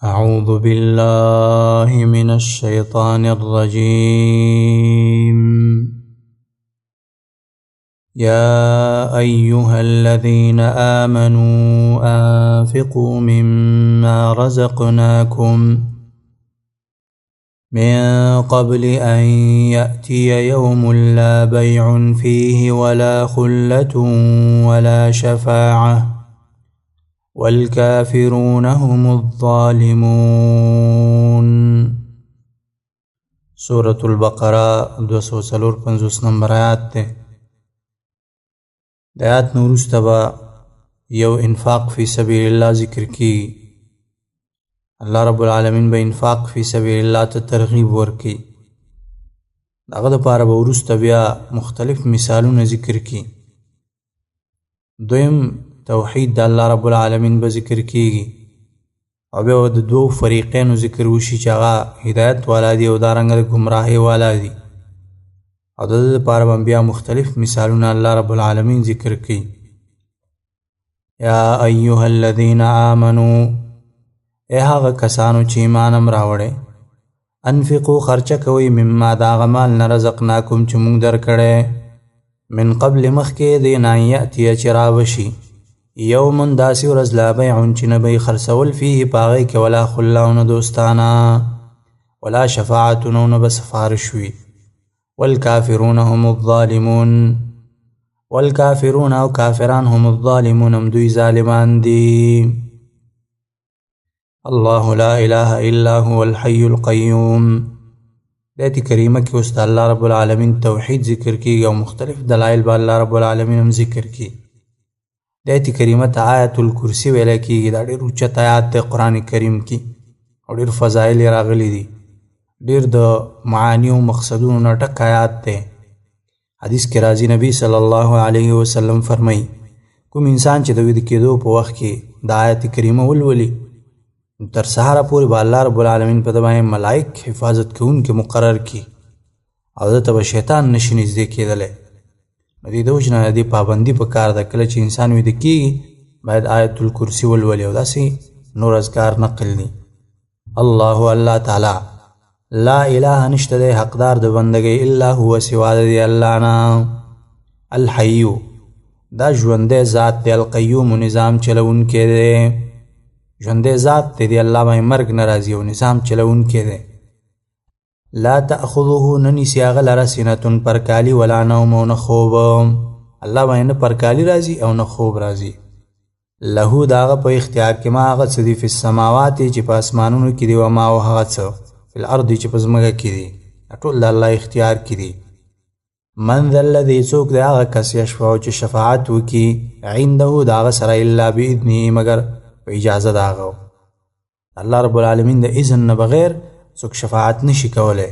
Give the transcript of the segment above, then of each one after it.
أعوذ بالله من الشيطان الرجيم. يا أيها الذين آمنوا أنفقوا مما رزقناكم من قبل أن يأتي يوم لا بيع فيه ولا خلة ولا شفاعة والكافرون هم الظالمون. سورة البقرة 245 نمبر آیات تے. آیات نورستبا یو انفاق فی سبیل اللہ ذکر کی. اللہ رب العالمین با انفاق فی سبیل اللہ تا ترغیب ورکی. داغد پارا با ورست بیا مختلف مثالون ذکر کی. دویم توحید دا اللہ رب العالمین با ذکر کیگی او بیا دا دو فریقین ذکر وشی چاگا ہدایت والا دی او دارنگ دا گمراہی والا دی او دا پارا بیا مختلف مثالون اللہ رب العالمین ذکر کی. یا ایوہ الذین آمنو اے آغا کسانو چی ایمانم راوڑے انفقو خرچہ کوئی مما دا غمال نرزقناکم چمونگ در کڑے من قبل مخی دینا یأتی چرابشی یومن داسی ورز لا بیعون چی نبی خرسول فیه پاغی که ولا خلاون دوستانا ولا شفاعتون بسفارشوی والکافرون هم الظالمون والکافرون او کافران هم الظالمون امدوی ظالمان دی. اللہ لا الہ الا هو الحی القیوم. دیتی کریمہ کی است اللہ رب العالمین توحید ذکر کی او مختلف دلائل با اللہ رب العالمین ہم ذکر کی. دیتی کریمہ تا آیت الکرسی ویلے کی دا دیر اچت آیات تے قرآن کریم کی اور دیر فضائل راغلی دی دیر دا معانی و مقصدون نٹک آیات تے. حدیث کے راضی نبی صلی اللہ علیہ وسلم فرمائی کم انسان چی دوید کی دو پا وقت کی دا آیت کریمہ ولولی تر سہارا پوری با اللہ رب العالمین پا دبائیں ملائک حفاظت کے ان کے مقرر کی او دا تب شیطان نشنیز دے کی دلے ندی دوجنا دی پابندی پا کار دا کلچ انسان وی دکی باید آیت الکرسی والولی او دا سی نور اذکار نقل دی. اللہ تعالی لا الہ نشت دے حقدار دا بندگی الا ہوا سوا دی اللہ نا الحیو دا جوندے ذات دے القیوم نظام چلون کے دے جوندے ذات دی اللہ بائی مرگ نرازی و نظام چلون کے دے. لا تأخذه ننسی آغل رسنتن پرکالی ولا نوم و نخوب اللہ بائی نا پرکالی رازی او نخوب رازی. لہو داغا پا اختیار کی ما آغت صدی فی السماواتی چی پا اسمانون کی دی وما و حغت سو فی الارضی چی پا زمگا کی دی اٹول دا اللہ اختیار کی دی. من ذا الذی سوک دی آغا کس یشفعو چی شفاعت وکی عندہو داغا سر اللہ بی ادنی مگر پا اجازت آغاو. اللہ رب العالمین دا اذن بغیر سوک شفاعت نشی کولے.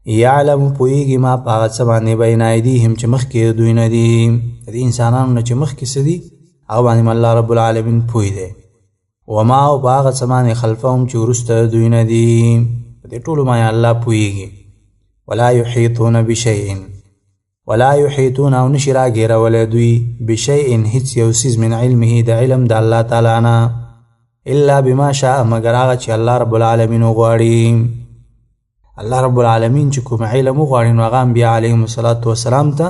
یعلم پوئیگی ما پاغت سبانی بین ایدیہم چمخ کی دوی ندیم دی انسانانو نا چمخ کی سدی اغبانیم اللہ رب العالمین پوئی دے. وما او پاغت سبانی خلفهم چورست دوی ندیم دی طولو مایا اللہ پوئیگی. ولا یحیطون بشیئن ولا یحیطون او نشرا گیر ولی دوی بشیئن ہچ یوسیز من علمه دا علم دا اللہ تعالینا الا بما شاء مگر آغا چی اللہ رب العالمین غواریم. اللہ رب العالمین چی کم علم غوارین وغام بیا علیہم السلام تا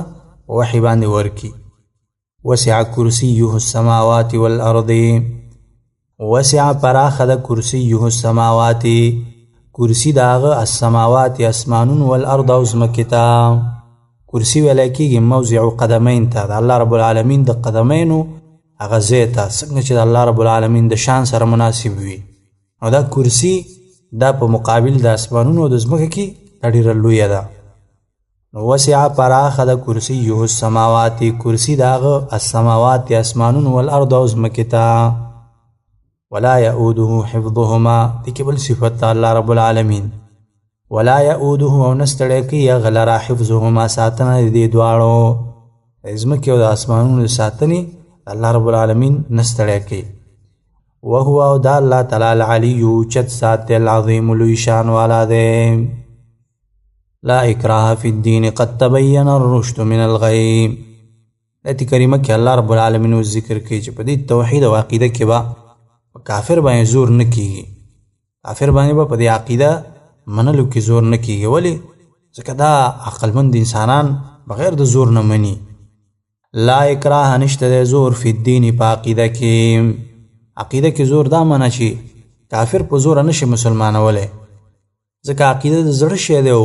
وحی باندی ورکی. وسع کرسیه السماوات والارض وسع پراخ دا کرسیه السماوات کرسی داغ السماوات اسمانون والارض ازمکتا. کرسی ولیکی گی موضع قدمین تا دا اللہ رب العالمین دا قدمینو اغزیتا سنگا چی دا اللہ رب العالمین دا شان سر مناسب وی او دا کرسی دا پا مقابل دا اسمانون و دا زمکا کی دا دیر اللوی دا. وسع پراخ دا کرسیه السماوات کرسی داغ السماوات اسمانون والارض ازمکتا. ولا یعوده حفظهما دیکی بل صفت اللہ رب العالمین. ولا یعوده او نستڑکی اغلرا حفظهما ساتنا دی دوارو ازمکی و دا اسمانون ساتنی اللہ رب العالمین نستڑکی. وهو او دا اللہ تعالی العلیو چت سات العظیم الویشان والا دے. لا اکراہ فی الدین قد تبین الرشد من الغی. ایتی کریمہ کی اللہ رب العالمین ذکر کی چی پا دی توحید و عقیدہ کی با کافر بائیں زور نکی گی کافر باندې به په دې عقیده منلو کې زور نه کیږي. ولې؟ ځکه دا عقلمند انسانان بغیر د زور نه مني. لا اکراه نشته د زور فی الدین په عقیده کې. عقیده کې زور دا معنی چې کافر په زور نشي مسلمانولی، ځکه عقیده د زړه شی دی او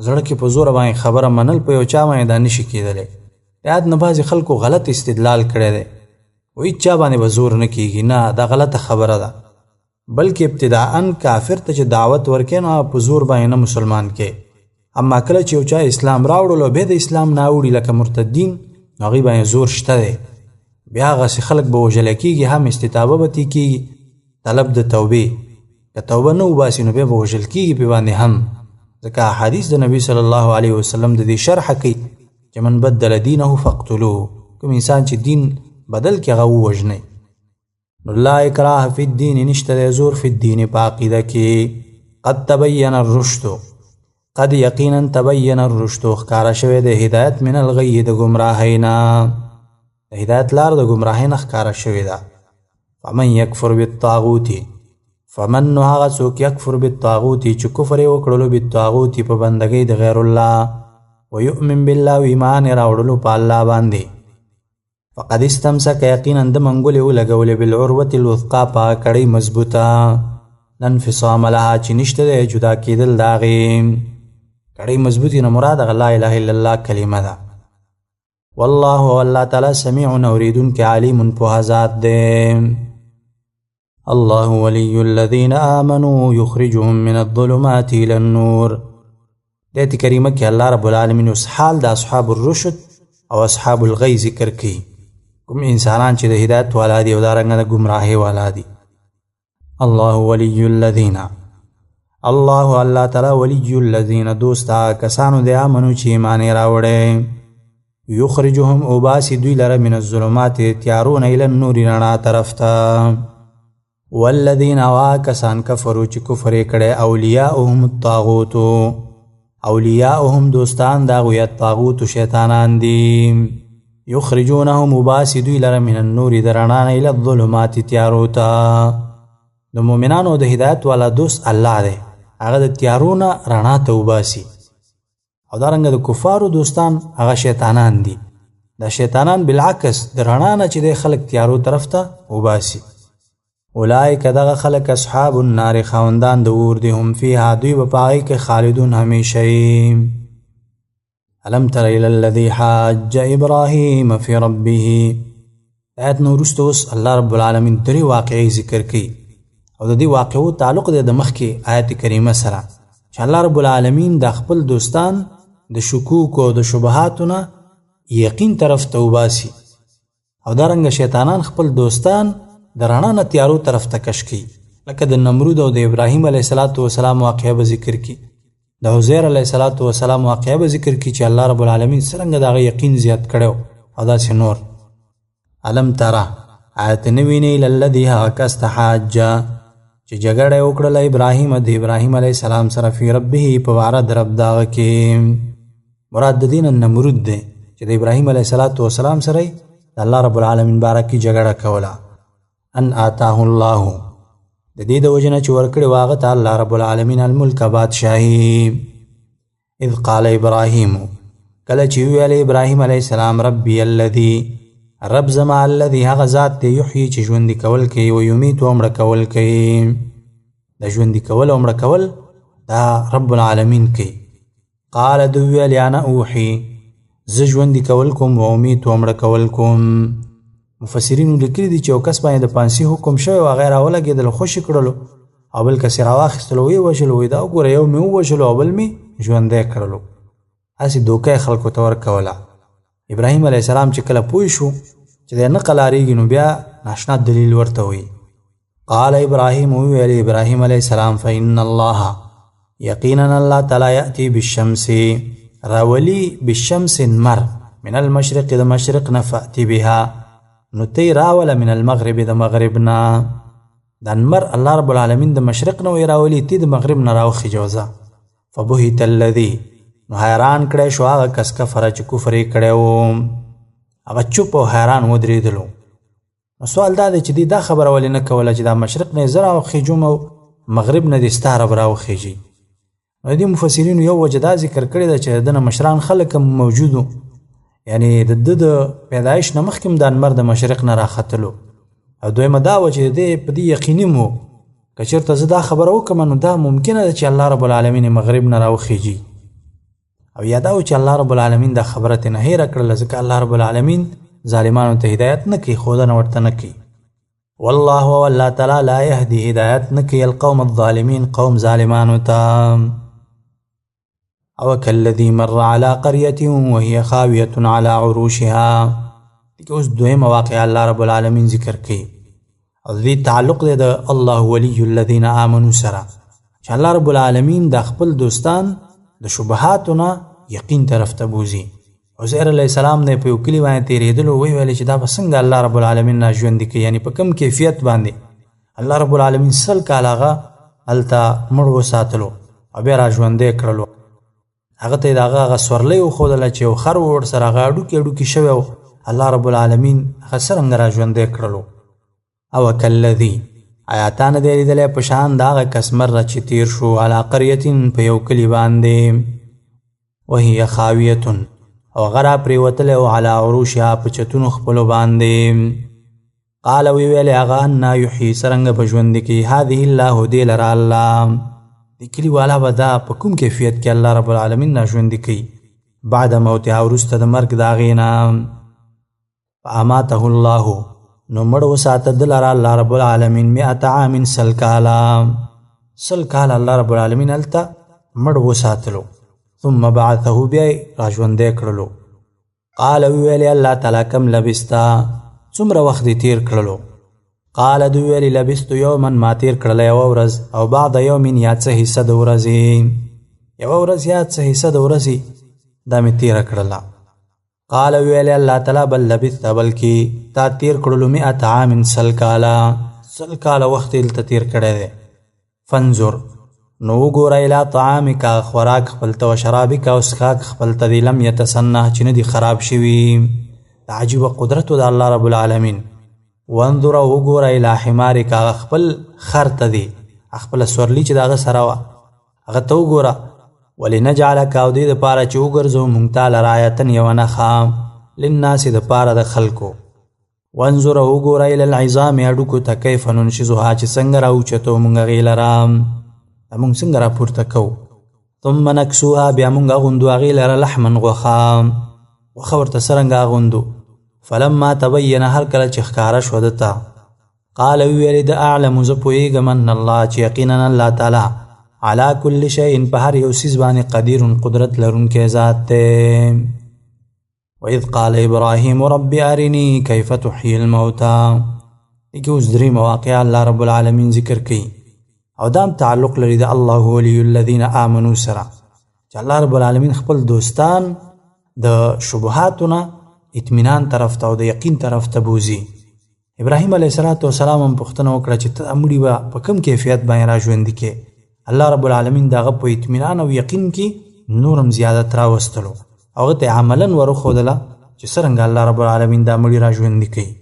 زړه کې په زور باندې خبره منل په یو چا باندې دا نشي کېدلی. یاد نه بعضې خلکو غلط استدلال کړی دی، وایي چا باندې به زور نه کېږي. نه، دا غلطه خبره ده. بلکې ابتداءً کافر ته چې دعوت ورکې نو په زور باندې نه مسلمان کې. اما کله چې یو چا اسلام راوړل او بیا د اسلام نه اوړي لکه مرتدین، نو هغوی باندې زور شته دی. بیا هغسې خلک به وژلی کېږي، هم استتابه به ترې کېږي، طلب د توبې. که توبه نه وباسي نو بیا به وژل کېږي پې باندې هم. ځکه احادیث د نبي صلی الله علیه وسلم د دې شرحه کوي چې من بدل دینه فاقتلوه. کوم انسان چې دین بدل کړي هغه ووژنئ. نو لا اکراه فی الدین نشته د زور فی الدین په عقیده کې. قد تبین الرشد، قد یقینا تبین الرشد، ښکاره شوی د هدایت من الغی د ګمراهۍ نه. د هدایت لار د ګمراهۍ نه ښکاره شوې ده. فمن یکفر بالطاغوت، فمن نو هغه څوک یکفر بالطاغوت چې کفر یې وکړلو بالطاغوت په بندګۍ د غیر الله، ویؤمن بالله و ایمان یې راوړلو په الله باندې، فقد استمسک یقینا د منګولې ولګولې بالعروة الوثقا په کړۍ مضبوطه، لا انفصام لها چې نشته دی جدا کېدل د هغې. کړۍ مضبوطې نه مراد هغه لا اله الا الله کلمه ده. والله والله تعالی سمیع اوریدونکی علیم پوهه ذات دی. الله ولی الذین آمنوا یخرجهم من الظلمات الى النور. دایت کریمه کې الله رب العالمین اوس حال د اصحاب الرشد او اصحاب الغی ذکر کوي. کوم انسانان چې د هدایت والا دي او دارنګه د ګمراهۍ والا دي. الله ولی الذین، الله الله تعالی ولی الذین دوست کسانو دی آمنو چې ایمان یې راوړی، یخرجهم اوباسی دوی لره من الظلمات تیارون الى النور رڼا طرف ته. والذین کسان کفرو چې کفر یې کړی اولیاؤهم الطاغوت، اولیاؤهم دوستان د هغوی الطاغوت شیطانان دي. یخرجونهم اوباسی دوی لره من النور د رڼا نه الى الظلمات تیارو ته. د مؤمنانو د هدایت والا دوست الله دی، هغه د تیارو نه رڼا ته اوباسي. او دارنګه د کفارو دوستان هغه شیطانان دي. دا شیطانان بالعکس د رڼا نه چې دی خلک تیارو طرف ته اوباسي. اولئک دغه خلک اصحاب النار خاوندان د اور دي، هم فیها دوی به په هغې کې خالدون همیشه یې. الم تر الی الذی حاج ابراهیم فی ربه. آیت نه وروسته اوس الله رب العالمین درې واقعې ذکر کوي او د دې واقعو تعلق دی د مخکې آیت کریمه سره، چې الله رب العالمین د خپل دوستان د شکوک او د شبهاتو نه یقین طرف ته وباسي، او دارنګه شیطانان خپل دوستان د رڼا نه تیارو طرف ته کش کوي. لکه د نمرود او د ابراهیم علیه السلام واقعه به ذکر کړي، د عزیر علیه السلام واقعه به ذکر کړي چې الله رب العالمین څرنګه د هغه یقین زیات کړی او داسې نور. الم تره آیت نه وینې الی الذی هغه کس ته حاجه چې جګړه یې وکړله ابراهیم د ابراهیم علیه السلام سره فی ربه په باره د رب د هغه کې. مراد د دې نه نمرود دی چې د ابراهیم علیه السلام سره یې د الله رب العالمین باره کې جګړه کوله. ان آتاه الله، د دې د وجه نه چې ورکړی و هغه ته الله رب العالمین الملک بادشاهي. اذ قال ابراهیم، کله چې ویل ابراهیم علیه السلام ربی الذی، رب زما الذی هغه ذات دی یحیی چې ژوندي کول کوي و یمیت او مړه کول کوي. د ژوندي کول او مړه کول دا رب العالمین کوي. قال دو ویل انا اوحی، زه ژوندي کول کوم و امیت او مړه کول کوم. مفسرینو لیکلي دي چې یو کس باندې د پانسي حکم شوی و هغه راولګېدل خوشي کړلو او بل کس یې راواخیستلو ویې وژلو، وایي دا وګوره یو مې ووژلو او بل مې ژوندی کړلو. هسې دوکه یې خلکو ته ورکوله. ابراهیم علیه السلام چې کله پوه شو چې دی نه قلاریږي نو بیا ناشنا دلیل ورته وایي. قال ابراهیم، وویل ابراهیم علیه السلام فإن الله، یقینا الله تعالی یأتی بالشمس، راولي بالشمس نمر، من المشرق د مشرق نه، فأتی بها نو تی راوله من المغرب د مغرب نه. دا نمر الله رب العالمین د مشرق نه وی راولي، تی د مغرب نه راوخي جوزه. فبهت الذی، نو حیران کړی شو هغه کس کفره چې کفر یې کړی و، هغه چوپ او حیران ودرېدلو. نو سوال دا دی چې دی دا خبره ولې نه کوله چې دا مشرق نه یې زه راوخیجم او مغرب نه دې ستا رب راوخیږي. نو دې مفسرینو یو وجه دا ذکر کړې ده چې دنه مشران خلک هم موجودو، یعنی د پیدایش نه مخکې د انمر د مشرق نه راختلو. او دویمه دا وه چې دې په دې یقیني مو که چېرته زه دا خبره وکړم نو دا ممکنه ده چې الله رب العالمین مغرب نه راوخیږي. او یا دا و چې الله رب العالمین دا خبره ترې نه هېره کړله، ځکه الله رب العالمین ظالمانو ته هدایت نه کوي، ښودنه ورته نه کوي. والله والله تعالی لا یهدي هدایت نه کوي القوم الظالمین، قوم ظالمانو ته. او کالذي مر على قرية وهي خاوية على عروشها. دغه اوس دویمه واقعه الله رب العالمین ذکر کوي او دې تعلق دی د الله ولی الذین آمنوا سره، چې الله رب العالمین د خپل دوستان د شبهاتو نه یقین طرف ته بوزي. عزیر علیه السلام نه په یو کلي باندې تېرېدلو، وی ویل چې دا به څنګه الله رب العالمین نه ژوندي کوي، یعنی په کوم کیفیت باندې الله رب العالمین 100 کاله هغه هلته مړ وساتلو او بیا را ژوندی کړلو. هغه ته یې د هغه سورلی وښودله چې یو خر و ورسره هغه اډوکې شوی و، الله رب العالمین هغه څرنګه را ژوندی کړلو. او کالذي آیاتا نه دی لیدلی په شان د هغه کس مره چې تیر شو علی قریة په یو کلي باندې، وهي خاویة او هغه را پرېوتلی و علی عروشها په چتونو خپلو باندې. قال وی ویلې هغه انا یحیي څرنګه به ژوندي کوي هذه الله دې لره الله. د کلي والا به دا په کوم کیفیت کې الله رب العالمین نه ژوندي کوي بعد موتها وروسته د مرګ د هغې نه. فاماته الله نو مړ وساته د لره الله رب العالمین 100 عام 100 کاله. 100 کاله الله رب العالمین هلته مړ وساتلو. ثم بعثه بیا را ژوندی کړلو. قال ویلې الله تعالی کم لبستا څومره وخت دې تیر کړلو؟ قال دوی ویلې لبست یوما ما تیر کړله یوه ورځ، او بعد یوم یا څه حصه د ورځې، یوه ورځ یا څه حصه د ورځې دا مې تیره کړله. قال ویلې الله تعالی بل لبست بلکې تا تیر کړلو 100 عام 100 کاله، 100 کاله وخت یې دلته تیر کړی دی. فانظر نو وګوره الی طعامک خوراک خپل ته و شرابک او څښاک خپل ته دی لم یتسنه چې نه دي خراب شوي. د عجیبه قدرتو د الله رب العالمین. وانظر وګوره الی حمارک خپل خر ته دی، خپله سورلي چې د هغه سره وه هغه ته وګوره. ولنجعلک او دې دپاره چې وګرځو موږ تا لره آیة یوه نښه للناس دپاره د خلکو. وانظر وګوره الی العظام هډوکو ته کیف ننشزها چې څنګه راوچتو موږ هغې لره، موږ څنګه راپورته کوو. ثم نکسوها بیا موږ اغوندو هغې لره لحما غوښه، غوښه ورته څرنګه اغوندو. فلما تبین هر کله چې ښکاره شوه ده قال ویلې د اعلم زه پوهېږم ان الله چې یقینا الله تعالی علی کل شیء په هر یو څیز باندې قدیر قدرت لرونکی ذات دی. وإذ قال ابراهیم رب ارنی کیف تحیی الموتى. دغه اوس درې مواقع الله رب العالمین ذکر کوي او دام تعلق لري د الله ولی الذین آمنوا سره، چې الله رب العالمین خپل دوستان د شبهاتو نه اطمینان طرف ته او د یقین طرف ته بوزي. ابراهیم علیه السلام هم پوښتنه وکړه چې ته مړي به په کوم کیفیت باندې را ژوندي کې. الله رب العالمین د هغه په اطمینان او یقین کې نورم زیادت راوستلو، هغه ته عملا ورښودله چې څرنګه الله رب العالمین دا مړي را ژوندي کوي.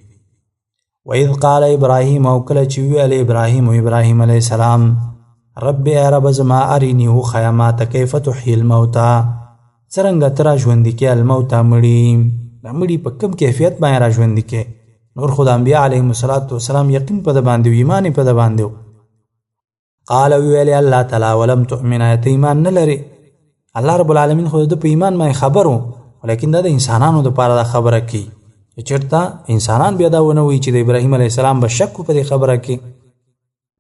وإذ قال ابراهیم او کله چې ویل ابراهیم او ابراهیم علیه السلام رب ای رب زما اریني وښیه ماته کیف تحیی الموتى څرنګه ته را ژوندي کې الموتى مړي، دا مړي په کوم کیفیت باندې را ژوندي کې. نور خو د انبیا علیهم السلام یقین په ده باندې و، ایمان په ده باندې و. قال ویلې الله تعالی ولم تؤمن ته ایمان نه لرې. الله رب العالمین خو د په ایمان باندې خبر و، ولیکن دا د انسانانو دپاره دا خبره کوي چې چېرته انسانان بیا دا ونه وایي چې د ابراهیم علیه السلام به شک په دې خبره کې.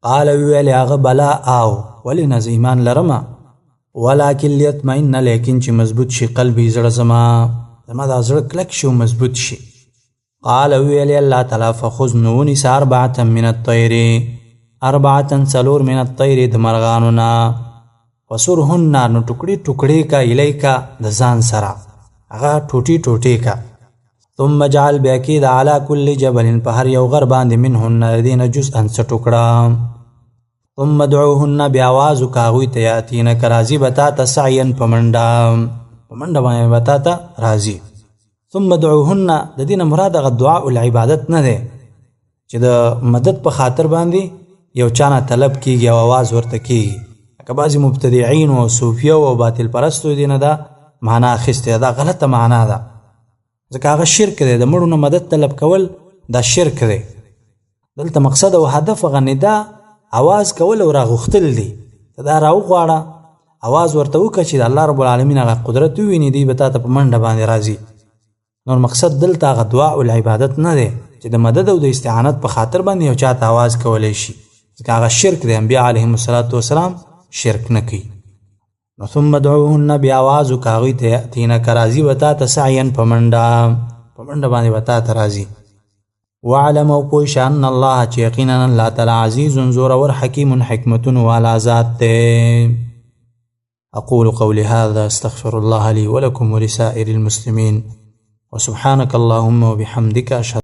قال ویلې هغه بلا او ولې نه زه ایمان لرمه، ولکن لیطمئن لیکن چې مضبوط شي قلبي زړه زما دا زړه کلک شي او مضبوط شي. قال ویلې الله تعالی فخذ نو ونیسه 4 من الطیر 4 څلور من الطیر د مرغانو نه، وسرهن نو ټوکړې ټوکړې کا الیکا د ځان سره، هغه ټوټې ټوټې کا. ثم جعل بیا کې د علی کل جبل په هر یو غر باندې منهن دینه جزءا څه ټوکړه. ثم ادعوهن بیا آواز وکړه هغوی ته یاتینک راځي به تا ته سعیا په منډه باندې به تا ته راځي. ثم ادعوهن د دې نه مراد هغه دعاء العبادت نه دی چې د مدد په خاطر باندې یو چانه طلب کیږي او आवाज ورته کیږي. که بعضی مبتدعين او صوفیه او باطل پرستو دي نه دا معنا اخیسته، دا غلطه معنا ده. ځکه هغه شرک دی، د مړو نه مدد طلب کول دا شرک دی. دلته مقصد او هدف هغه ندا आवाज کول او راغختل دي. ته دا راوغواړه، आवाज ورته وکړه چې د الله رب العالمین هغه قدرت وویني، دی به تا ته په منډه باندې راځي. نور مقصد دلته هغه دعا او عبادت نه دی چې د مدد او د استعانت په خاطر باندې یو چاته आवाज کولی شي، ځکه هغه شرک دی. انبیا علیهم السلام شرک نه کوي. نو ثم ادعوهن، بیا आवाज وکړه هغوی ته، یأتینک راځي به تا ته سعیا په منډه باندې به تا ته راځي. واعلم او پوه شه ان الله چې یقینا الله تعالی عزیز زورور حکیم حکمتون والا ذات دی. اقول قولي هذا استغفر الله لي ولكم ولسائر المسلمين وسبحانك اللهم وبحمدك أشهد